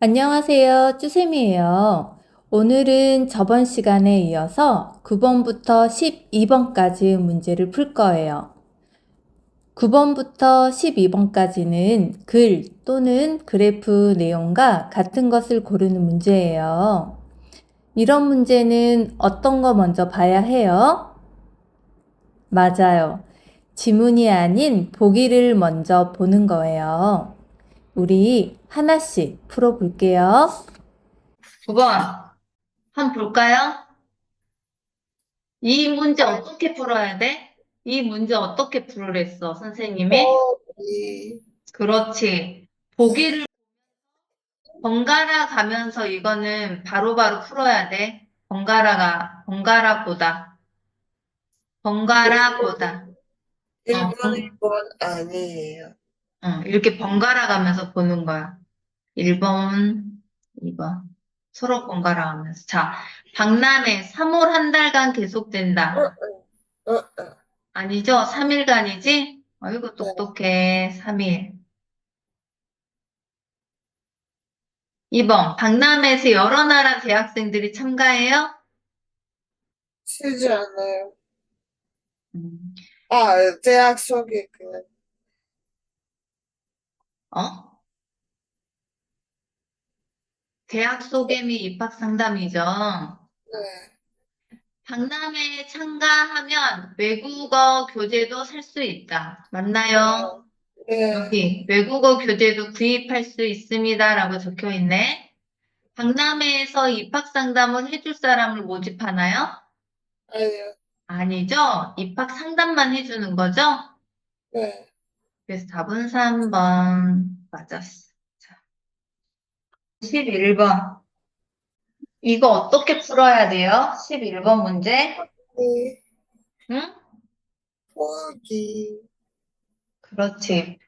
안녕하세요. 쭈쌤이에요. 오늘은 저번 시간에 이어서 9번부터 12번까지 문제를 풀 거예요. 9번부터 12번까지는 글 또는 그래프 내용과 같은 것을 고르는 문제예요. 이런 문제는 어떤 거 먼저 봐야 해요? 맞아요. 지문이 아닌 보기를 먼저 보는 거예요. 우리 하나씩 풀어볼게요. 9번 한번 볼까요? 이 문제 어떻게 풀어야 돼? 이 문제 어떻게 풀으랬어, 선생님이? 이 그렇지. 보기를 번갈아 가면서 이거는 바로바로 풀어야 돼. 번갈아 보다. 어, 1번, 2번 아니에요. 이렇게 번갈아 가면서 보는 거야. 1번, 2번. 서로 번갈아 가면서. 자, 박람회 3월 한 달간 어, 계속된다. 어, 어. 아니죠? 3일간이지? 아이고, 네. 똑똑해. 3일. 2번. 박람회에서 여러 나라 대학생들이 참가해요? 쉬지 않아요. 음, 대학 속에 그냥, 어? 대학 소개 및 입학 상담이죠. 네. 박람회에 참가하면 외국어 교재도 살 수 있다. 맞나요? 어, 네. 여기 외국어 교재도 구입할 수 있습니다라고 적혀 있네. 박람회에서 입학 상담을 해줄 사람을 모집하나요? 아니요. 아니죠. 입학 상담만 해주는 거죠? 네. 그래서 답은 3번 맞았어. 자, 11번. 이거 어떻게 풀어야 돼요? 11번 문제? 이 응? 포기. 그렇지.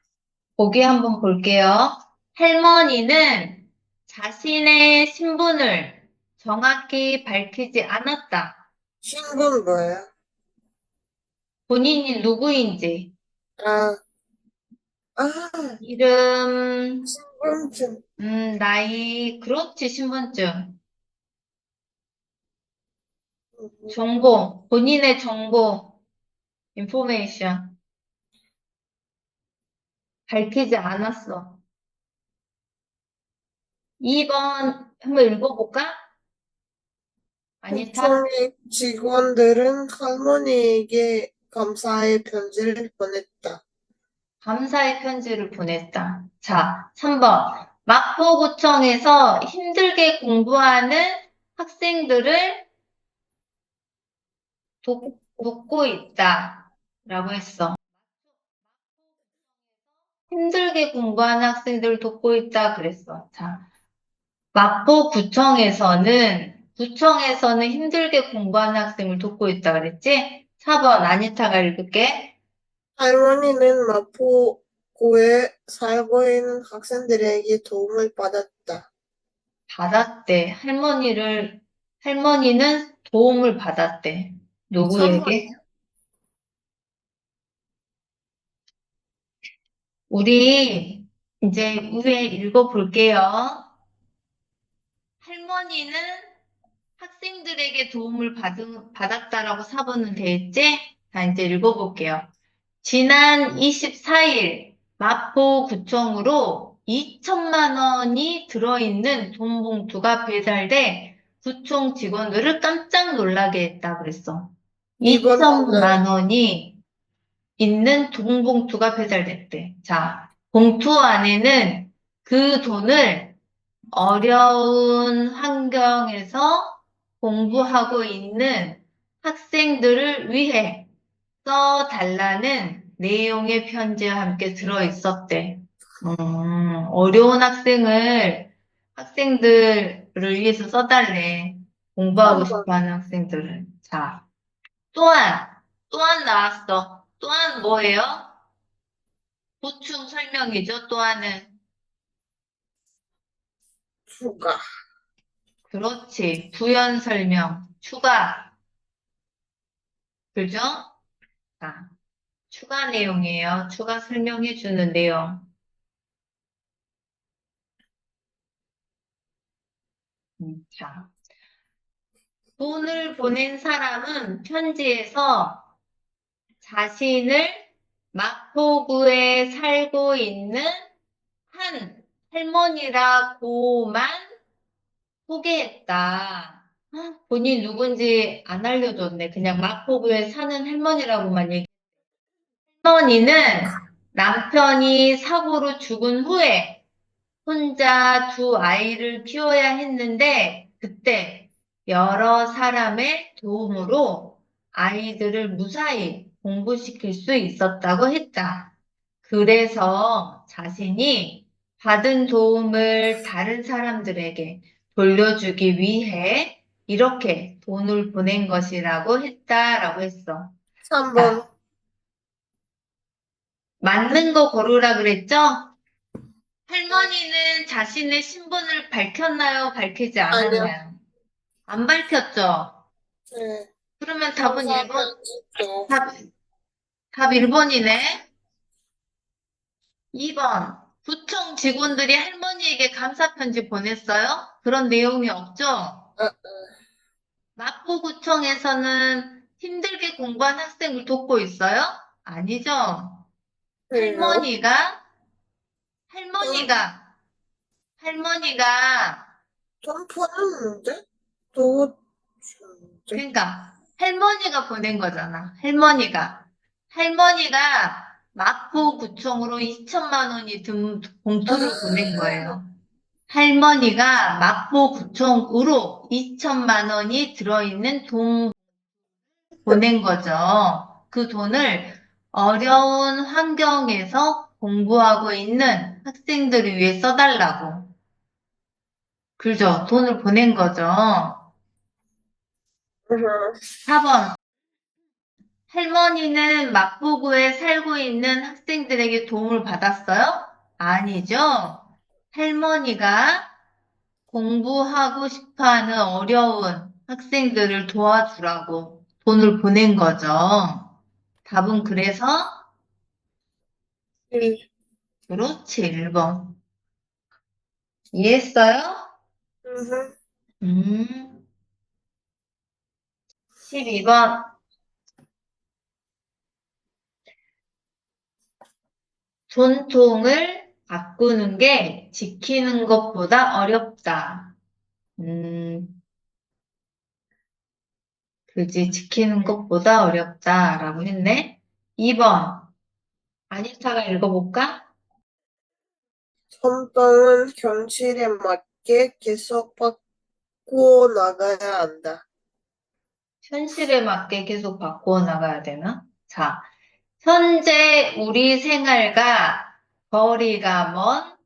보기 한번 볼게요. 할머니는 자신의 신분을 정확히 밝히지 않았다. 신분 뭐예요? 본인이 누구인지, 아, 아, 이름, 신분증. 나이, 그렇지, 신분증. 음, 정보, 본인의 정보, 인포메이션. 밝히지 않았어. 2번 한번 읽어볼까? 아니타? 구청의 직원들은 할머니에게 감사의 편지를 보냈다. 감사의 편지를 보냈다. 자, 3번. 마포구청에서 힘들게 공부하는 학생들을 돕고 있다. 라고 했어. 힘들게 공부하는 학생들을 돕고 있다. 그랬어. 자, 구청에서는 힘들게 공부하는 학생을 돕고 있다. 그랬지? 4번, 아니타가 읽을게. 할머니는 마포구에 살고 있는 학생들에게 도움을 받았다. 받았대. 할머니는 도움을 받았대. 3번이요. 누구에게? 우리 이제 위에 읽어볼게요. 할머니는 학생들에게 도움을 받았다라고 사본은 돼 있지? 자, 이제 읽어볼게요. 지난 24일 마포구청으로 2천만 원이 들어있는 돈 봉투가 배달돼 구청 직원들을 깜짝 놀라게 했다 그랬어. 2번 맞나요? 2천만 원이 있는 돈 봉투가 배달됐대. 자, 봉투 안에는 그 돈을 어려운 환경에서 공부하고 있는 학생들을 위해 써달라는 내용의 편지와 함께 들어있었대. 어려운 학생들을 위해서 써달래. 공부하고 3번. 싶어 하는 학생들을. 자, 또한, 또한 나왔어. 또한 뭐예요? 보충 설명이죠, 또한은. 추가. 그렇지. 부연 설명, 추가. 그죠? 자, 추가 내용이에요. 추가 설명해주는 내용. 자, 돈을 보낸 사람은 편지에서 자신을 마포구에 살고 있는 한 할머니라고만 소개했다. 본인 누군지 안 알려줬네. 그냥 마포구에 사는 할머니라고만 얘기. 할머니는 남편이 사고로 죽은 후에 혼자 두 아이를 키워야 했는데 그때 여러 사람의 도움으로 아이들을 무사히 공부시킬 수 있었다고 했다. 그래서 자신이 받은 도움을 다른 사람들에게 돌려주기 위해 이렇게 돈을 보낸 것이라고 했다라고 했어. 3번. 자, 맞는 거 고르라 그랬죠? 할머니는 자신의 신분을 밝혔나요? 밝히지 아니요. 않았나요? 안 밝혔죠? 네. 그러면 답은 1번, 감사합니다. 답 1번이네. 2번, 구청 직원들이 할머니에게 감사편지 보냈어요? 그런 내용이 없죠? 마포구청에서는 힘들게 공부한 학생을 돕고 있어요? 아니죠? 그래요? 할머니가, 할머니가 돈 보냈는데? 또 줬는데? 그러니까 할머니가 보낸 거잖아. 할머니가 마포구청으로 2천만 원이 든 봉투를 보낸 거예요. 할머니가 마포구청으로 2천만 원이 들어있는 돈 보낸 거죠. 그 돈을 어려운 환경에서 공부하고 있는 학생들을 위해 써달라고. 그죠? 돈을 보낸 거죠. 으흠. 4번. 할머니는 마포구에 살고 있는 학생들에게 도움을 받았어요? 아니죠. 할머니가 공부하고 싶어 하는 어려운 학생들을 도와주라고 돈을 보낸 거죠. 답은 그래서, 일. 그렇지, 1번. 이해했어요? 으흠. 12번. 전통을 바꾸는 게 지키는 것보다 어렵다. 그지, 지키는 것보다 어렵다라고 했네. 2번. 아니타가 읽어볼까? 전통은 현실에 맞게 계속 바꾸어 나가야 한다. 현실에 맞게 계속 바꾸어 나가야 되나? 자, 현재 우리 생활과 거리가 먼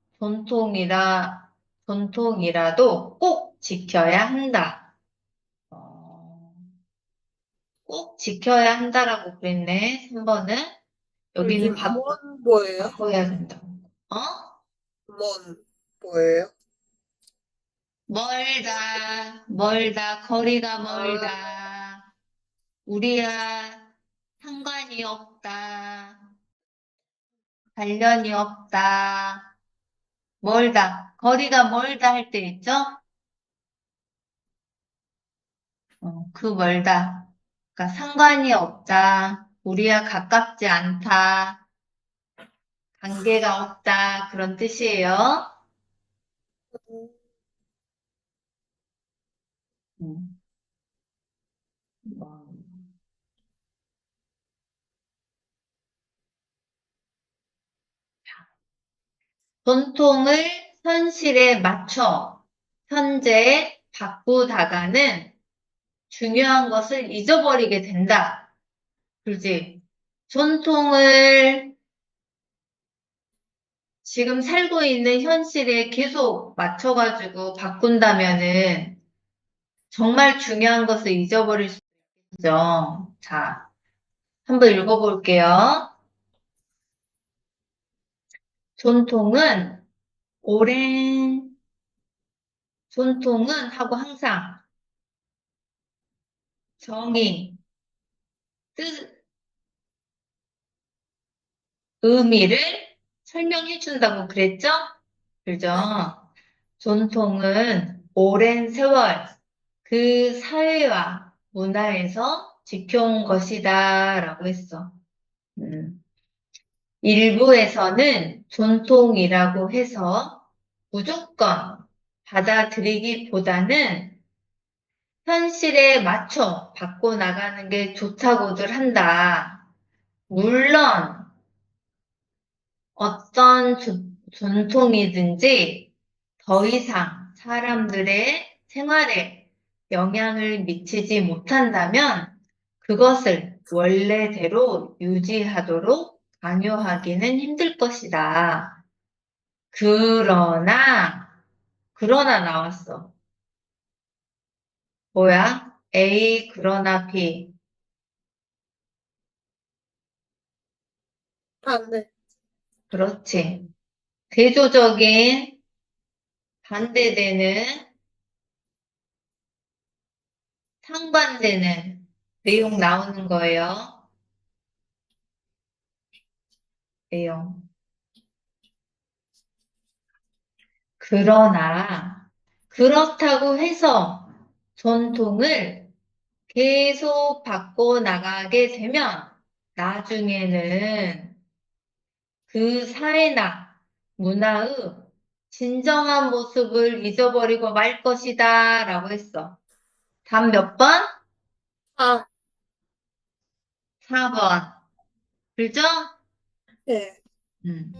전통이라도 꼭 지켜야 한다. 꼭 지켜야 한다라고 그랬네. 3번은. 여기는 뭔 뭐예요? 바꿔야 된다. 어? 뭔 뭐예요? 멀다, 거리가 멀다. 우리야, 상관이 없다. 관련이 없다. 멀다. 거리가 멀다 할 때 있죠? 그 멀다. 그러니까 상관이 없다. 우리야 가깝지 않다. 관계가 없다. 그런 뜻이에요. 음, 뭐. 전통을 현실에 맞춰 현재에 바꾸다가는 중요한 것을 잊어버리게 된다. 그렇지? 전통을 지금 살고 있는 현실에 계속 맞춰가지고 바꾼다면은 정말 중요한 것을 잊어버릴 수 있죠. 자, 한번 읽어볼게요. 전통은 오랜, 전통은 하고 항상 정의, 뜻, 의미를 설명해 준다고 그랬죠? 그죠? 전통은 오랜 세월 그 사회와 문화에서 지켜온 것이다 라고 했어. 일부에서는 전통이라고 해서 무조건 받아들이기보다는 현실에 맞춰 바꿔나가는 게 좋다고들 한다. 물론 어떤 전통이든지 더 이상 사람들의 생활에 영향을 미치지 못한다면 그것을 원래대로 유지하도록 강요하기는 힘들 것이다. 그러나 나왔어. 뭐야? A, 그러나 B. 반대. 그렇지. 대조적인 반대되는 상반되는 내용 나오는 거예요. 내용. 그러나 그렇다고 해서 전통을 계속 바꿔나가게 되면 나중에는 그 사회나 문화의 진정한 모습을 잊어버리고 말 것이다 라고 했어. 답 몇 번? 아, 4번. 그죠? 네. 음.